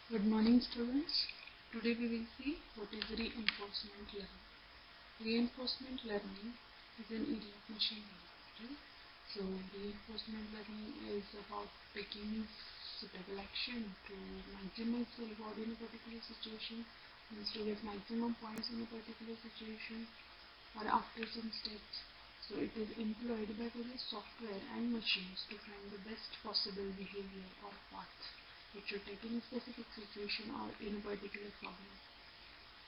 Good morning, students. Today we will see what is reinforcement learning. Reinforcement learning is an area of machine learning. Right? So reinforcement learning is about taking suitable action to maximize the reward in a particular situation, means to get maximum points in a particular situation, or after some steps. So it is employed by various software and machines to find the best possible behavior or path which should take in a specific situation or in a particular problem.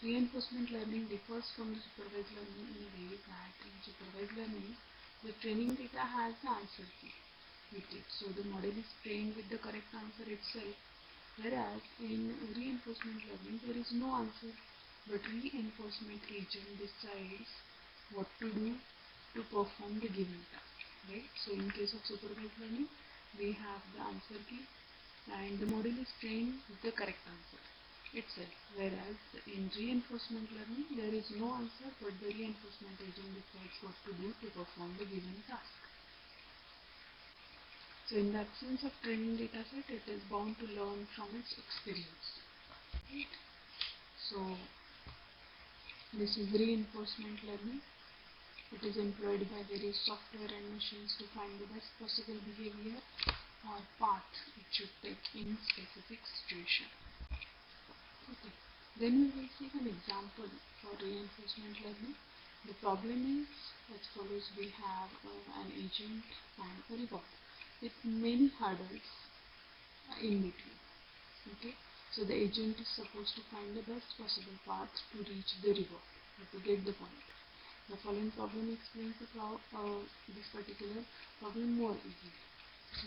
Reinforcement learning differs from the supervised learning in a way that in supervised learning, the training data has the answer key with it. So the model is trained with the correct answer itself, whereas in reinforcement learning, there is no answer, but reinforcement agent decides what to do to perform the given task. Right? So in case of supervised learning, we have the answer key and the model is trained with the correct answer itself, whereas in reinforcement learning there is no answer but the reinforcement agent decides what to do to perform the given task. So in the absence of training data set, it is bound to learn from its experience. Right? So this is reinforcement learning. It is employed by various software and machines to find the best possible behavior or path it should take in specific situation. Okay. Then we will see an example for reinforcement learning. The problem is as follows: we have an agent and a reward with many hurdles in between. Okay. So the agent is supposed to find the best possible path to reach the reward or to get the point. The following problem explains this particular problem more easily.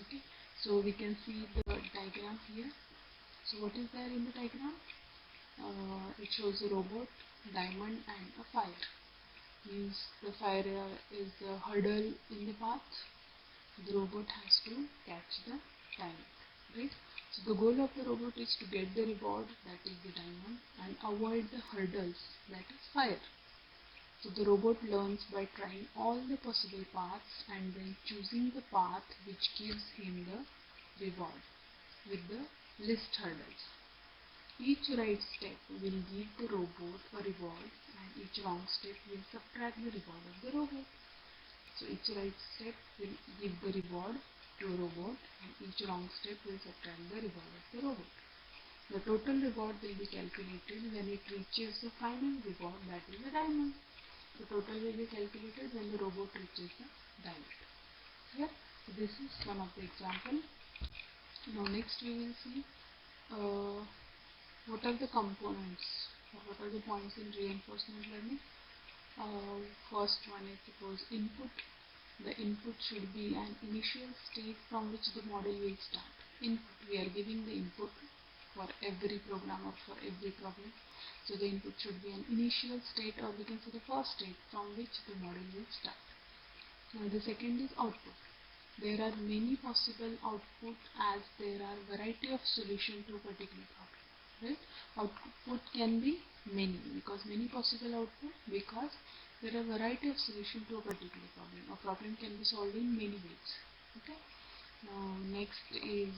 Okay. So we can see the diagram here. So what is there in the diagram? It shows a robot, diamond and a fire. Means the fire is the hurdle in the path. The robot has to catch the diamond. Right? So the goal of the robot is to get the reward, that is the diamond, and avoid the hurdles, that is fire. So the robot learns by trying all the possible paths and then choosing the path which gives him the reward with the least hurdles. Each right step will give the robot a reward and each wrong step will subtract the reward of the robot. So each right step will give the reward to a robot and each wrong step will subtract the reward of the robot. The total reward will be calculated when it reaches the final reward, that is the diamond. The total will be calculated when the robot reaches the diamond. Here, this is one of the example. Now next we will see what are the components or what are the points in reinforcement learning. First one is suppose input. The input should be an initial state from which the model will start. Input, we are giving the input for every program or for every problem. So the input should be an initial state, or we can say the first state from which the model will start. Now the second is output. There are many possible output as there are variety of solution to a particular problem. Right? Output can be many, because many possible output, because there are variety of solution to a particular problem. A problem can be solved in many ways. Okay. Now next is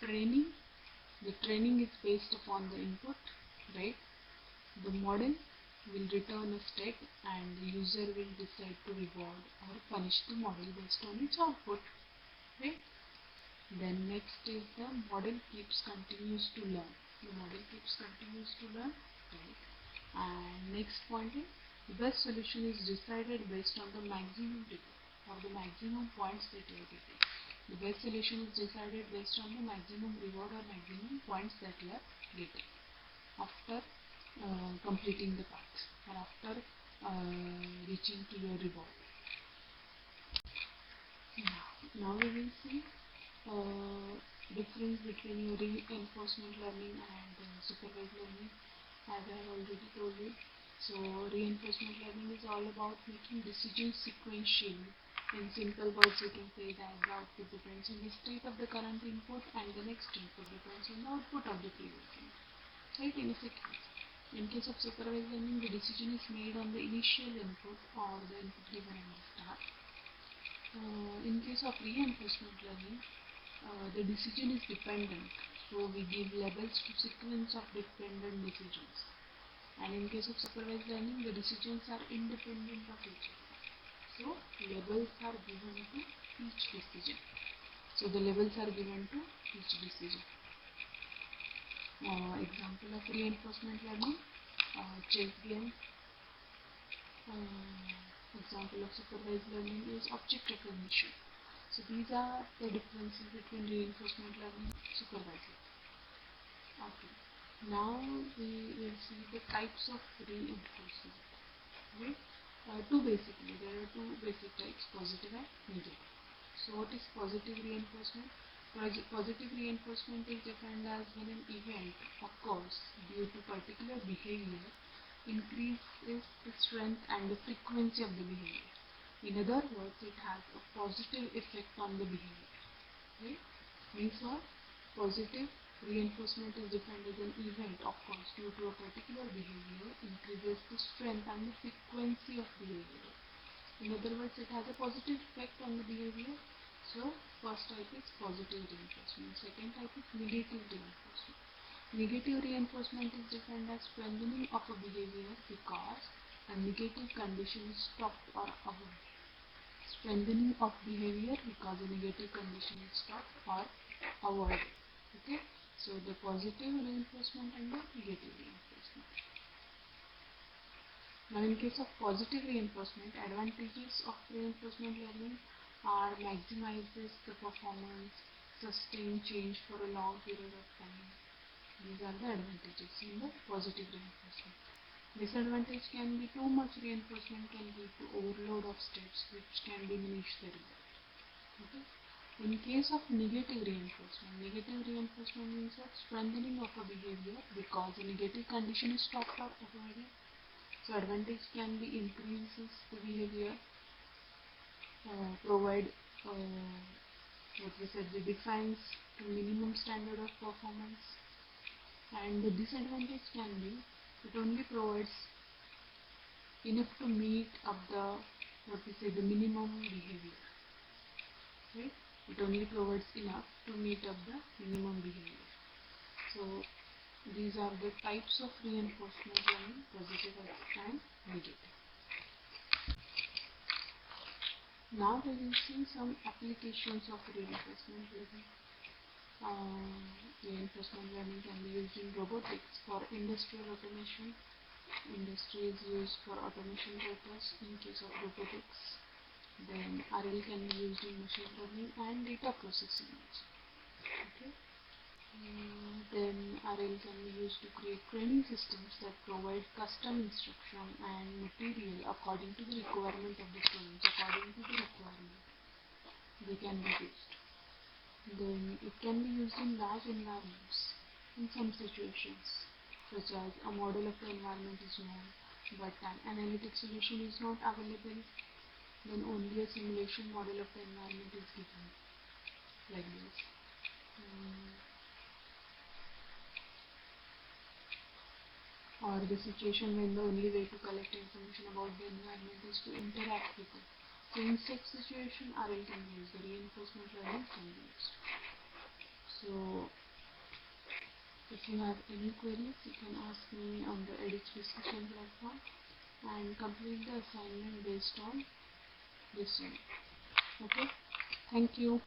training. The training is based upon the input, right? The model will return a state and the user will decide to reward or punish the model based on its output, right? Then next is the model continues to learn. The model continues to learn, right? And next point is the best solution is decided based on the maximum reward or the maximum points that you are getting. The best solution is decided based on the maximum reward or maximum points that you are getting after completing the path or after reaching to your reward. Now we will see difference between your reinforcement learning and supervised learning, as I have already told you. So reinforcement learning is all about making decisions sequentially. In simple words, you can say that the output depends on the state of the current input and the next input depends on the output of the previous input. Right, in a sequence. In case of supervised learning, the decision is made on the initial input or the input given at the start. In case of reinforcement learning, the decision is dependent So we give labels to sequence of dependent decisions. And in case of supervised learning, the decisions are independent of each other. So labels are given to each decision. So the labels are given to each decision. Example of reinforcement learning, chess game. Example of supervised learning is object recognition. So these are the differences between reinforcement learning and supervised learning. Okay. Now we will see the types of reinforcement. Okay. There are two basic types, positive and negative. So what is positive reinforcement? Positive reinforcement is defined as when an event occurs due to particular behavior increases the strength and the frequency of the behavior. In other words, it has a positive effect on the behavior. Right? Means what? Positive reinforcement is defined as an event occurs due to a particular behavior increases the strength and the frequency of behavior. In other words, it has a positive effect on the behavior. So, first type is positive reinforcement. Second type is negative reinforcement. Negative reinforcement is defined as strengthening of a behavior because a negative condition is stopped or avoided. Strengthening of behavior because a negative condition is stopped or avoided. Okay. So, the positive reinforcement and the negative reinforcement. Now, in case of positive reinforcement, advantages of reinforcement learning are maximizes the performance, sustain change for a long period of time. These are the advantages in the positive reinforcement. Disadvantage can be too much reinforcement can lead to overload of steps which can diminish the result. Okay. In case of negative reinforcement means that strengthening of a behavior because a negative condition is stopped or avoided. So advantage can be increases the behavior, provide the defines the minimum standard of performance, and the disadvantage can be it only provides enough to meet up the the minimum behavior. Right? It only provides enough to meet up the minimum behavior. So these are the types of reinforcement learning, positive and negative. Now we will see some applications of reinforcement learning. Reinforcement learning can be used in robotics for industrial automation. Industry is used for automation purpose in case of robotics. Then RL can be used in machine learning and data processing. Okay. Then RL can be used to create training systems that provide custom instruction and material according to the requirement of the students. They can be used. Then it can be used in large environments in some situations, such as a model of the environment is known but an analytic solution is not available, then only a simulation model of the environment is given, like this. Or the situation when the only way to collect information about the environment is to interact with it. So in such situation, RL can be used, the reinforcement learning can be used. So if you have any queries, you can ask me on the Edhitch discussion platform and complete the assignment based on this one. Okay, thank you.